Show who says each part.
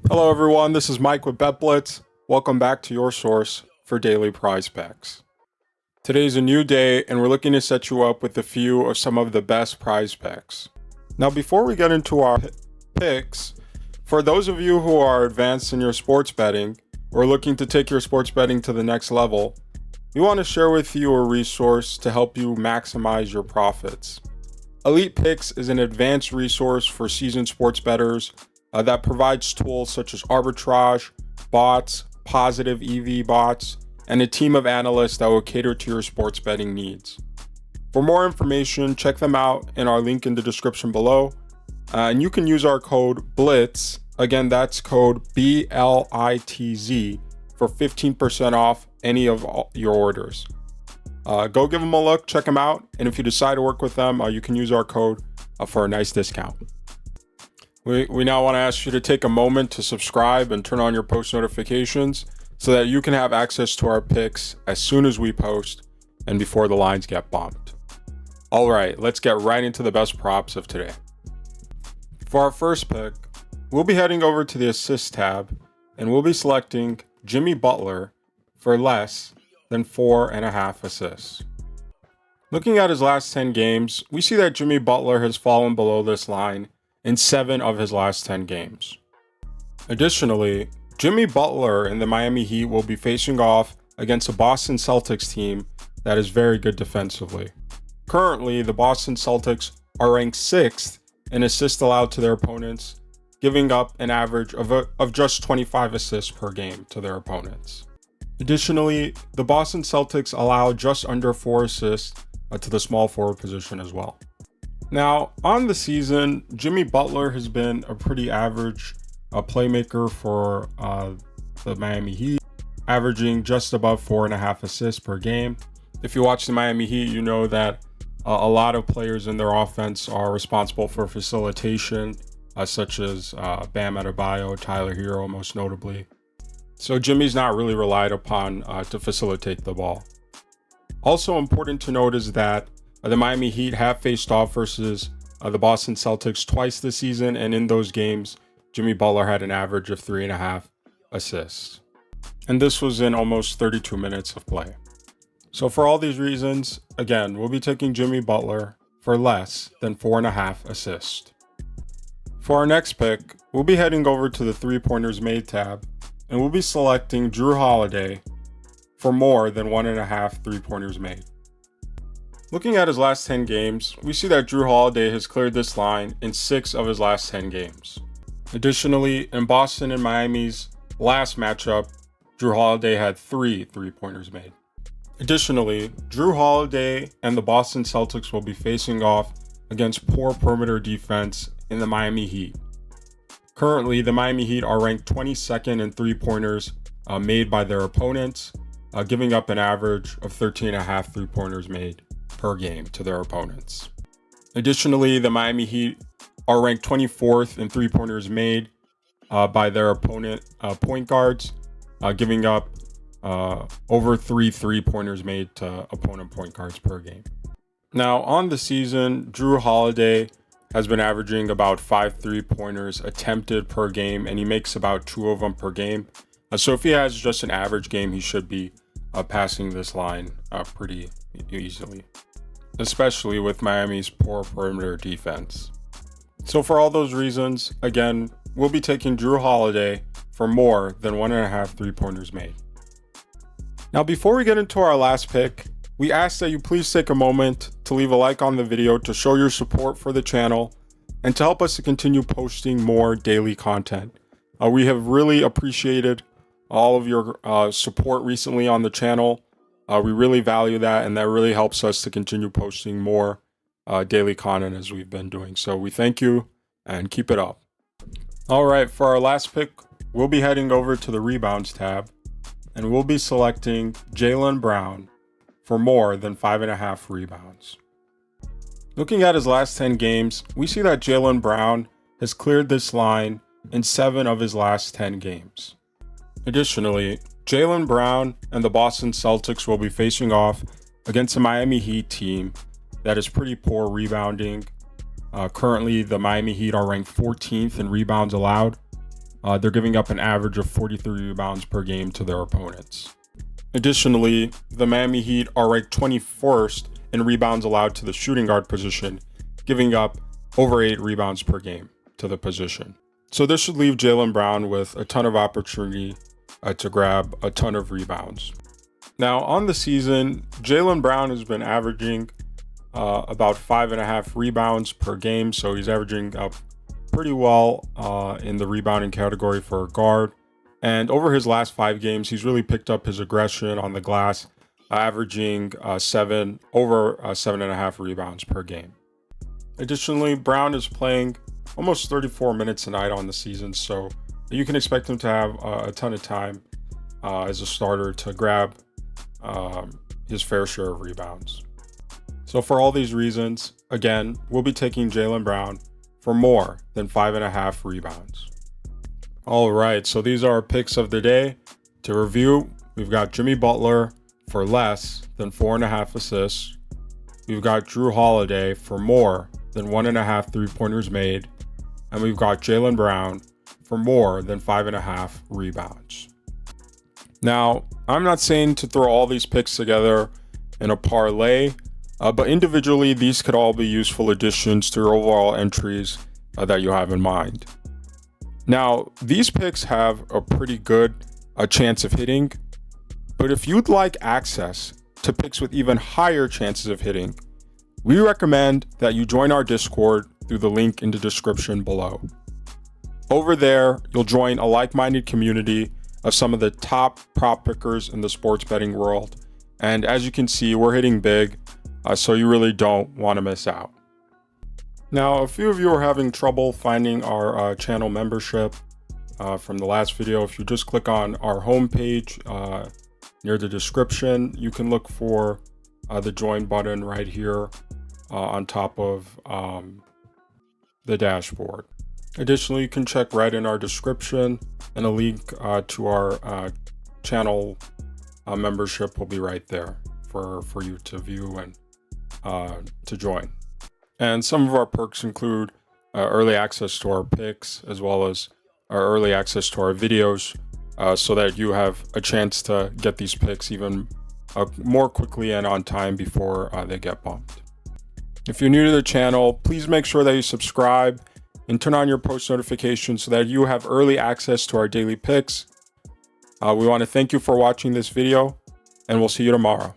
Speaker 1: Hello everyone, this is Mike with BetBlitz. Welcome back to your source for daily prize picks. Today's a new day and we're looking to set you up with a few of some of the best prize picks. Now before we get into our picks, for those of you who are advanced in your sports betting or looking to take your sports betting to the next level, we want to share with you a resource to help you maximize your profits. Elite Picks is an advanced resource for seasoned sports bettors that provides tools such as arbitrage, bots, positive EV bots, and a team of analysts that will cater to your sports betting needs. For more information, check them out in our link in the description below. And you can use our code BLITZ. Again, that's code BLITZ for 15% off any of your orders. Go give them a look, check them out, and if you decide to work with them, you can use our code for a nice discount. We now want to ask you to take a moment to subscribe and turn on your post notifications so that you can have access to our picks as soon as we post and before the lines get bumped. All right, let's get right into the best props of today. For our first pick, we'll be heading over to the assist tab and we'll be selecting Jimmy Butler for less than 4.5 assists. Looking at his last 10 games, we see that Jimmy Butler has fallen below this line in 7 of his last 10 games. Additionally, Jimmy Butler and the Miami Heat will be facing off against a Boston Celtics team that is very good defensively. Currently, the Boston Celtics are ranked 6th in assists allowed to their opponents, giving up an average of just 25 assists per game to their opponents. Additionally, the Boston Celtics allow just under 4 assists to the small forward position as well. Now, on the season, Jimmy Butler has been a pretty average playmaker for the Miami Heat, averaging just above 4.5 assists per game. If you watch the Miami Heat, you know that a lot of players in their offense are responsible for facilitation, such as Bam Adebayo, Tyler Hero, most notably. So Jimmy's not really relied upon to facilitate the ball. Also important to note is that the Miami Heat have faced off versus the Boston Celtics twice this season, and in those games, Jimmy Butler had an average of 3.5 assists. And this was in almost 32 minutes of play. So for all these reasons, again, we'll be taking Jimmy Butler for less than 4.5 assists. For our next pick, we'll be heading over to the 3-pointers made tab, and we'll be selecting Jrue Holiday for more than 1.5 3-pointers made. Looking at his last 10 games, we see that Jrue Holiday has cleared this line in 6 of his last 10 games. Additionally, in Boston and Miami's last matchup, Jrue Holiday had 3 3-pointers made. Additionally, Jrue Holiday and the Boston Celtics will be facing off against poor perimeter defense in the Miami Heat. Currently, the Miami Heat are ranked 22nd in 3-pointers made by their opponents, giving up an average of 13.5 3-pointers made per game to their opponents. Additionally, the Miami Heat are ranked 24th in 3-pointers made by their opponent point guards, giving up over 3 3-pointers made to opponent point guards per game. Now, on the season, Jrue Holiday has been averaging about 5 3-pointers attempted per game, and he makes about 2 of them per game. So if he has just an average game, he should be passing this line pretty easily, especially with Miami's poor perimeter defense. So for all those reasons, again, we'll be taking Jrue Holiday for more than 1.5 3-pointers made. Now, before we get into our last pick, we ask that you please take a moment to leave a like on the video to show your support for the channel and to help us to continue posting more daily content. We have really appreciated all of your support recently on the channel. We really value that, and that really helps us to continue posting more daily content as we've been doing. So we thank you and keep it up. All right, for our last pick, we'll be heading over to the Rebounds tab, and we'll be selecting Jaylen Brown for more than 5.5 rebounds. Looking at his last 10 games, we see that Jaylen Brown has cleared this line in 7 of his last 10 games. Additionally, Jaylen Brown and the Boston Celtics will be facing off against a Miami Heat team that is pretty poor rebounding. Currently, the Miami Heat are ranked 14th in rebounds allowed. they're giving up an average of 43 rebounds per game to their opponents. Additionally, the Miami Heat are ranked 21st in rebounds allowed to the shooting guard position, giving up over 8 rebounds per game to the position. So this should leave Jaylen Brown with a ton of opportunity to grab a ton of rebounds. Now on the season, Jaylen Brown has been averaging about 5.5 rebounds per game, so he's averaging up pretty well in the rebounding category for a guard. And over his last 5 games, he's really picked up his aggression on the glass, averaging over 7.5 rebounds per game. Additionally, Brown is playing almost 34 minutes a night on the season, so you can expect him to have a ton of time as a starter to grab his fair share of rebounds. So for all these reasons, again, we'll be taking Jaylen Brown for more than 5.5 rebounds. All right, so these are our picks of the day. To review, we've got Jimmy Butler for less than 4.5 assists. We've got Jrue Holiday for more than 1.5 3-pointers made. And we've got Jaylen Brown for more than 5.5 rebounds. Now, I'm not saying to throw all these picks together in a parlay, but individually, these could all be useful additions to your overall entries that you have in mind. Now, these picks have a pretty good chance of hitting, but if you'd like access to picks with even higher chances of hitting, we recommend that you join our Discord through the link in the description below. Over there, you'll join a like-minded community of some of the top prop pickers in the sports betting world. And as you can see, we're hitting big, so you really don't want to miss out. Now, a few of you are having trouble finding our channel membership from the last video. If you just click on our homepage near the description, you can look for the join button right here on top of the dashboard. Additionally, you can check right in our description, and a link to our channel membership will be right there for you to view and to join. And some of our perks include early access to our picks, as well as our early access to our videos, so that you have a chance to get these picks even more quickly and on time before they get bumped. If you're new to the channel, please make sure that you subscribe and turn on your post notifications so that you have early access to our daily picks. We want to thank you for watching this video, and we'll see you tomorrow.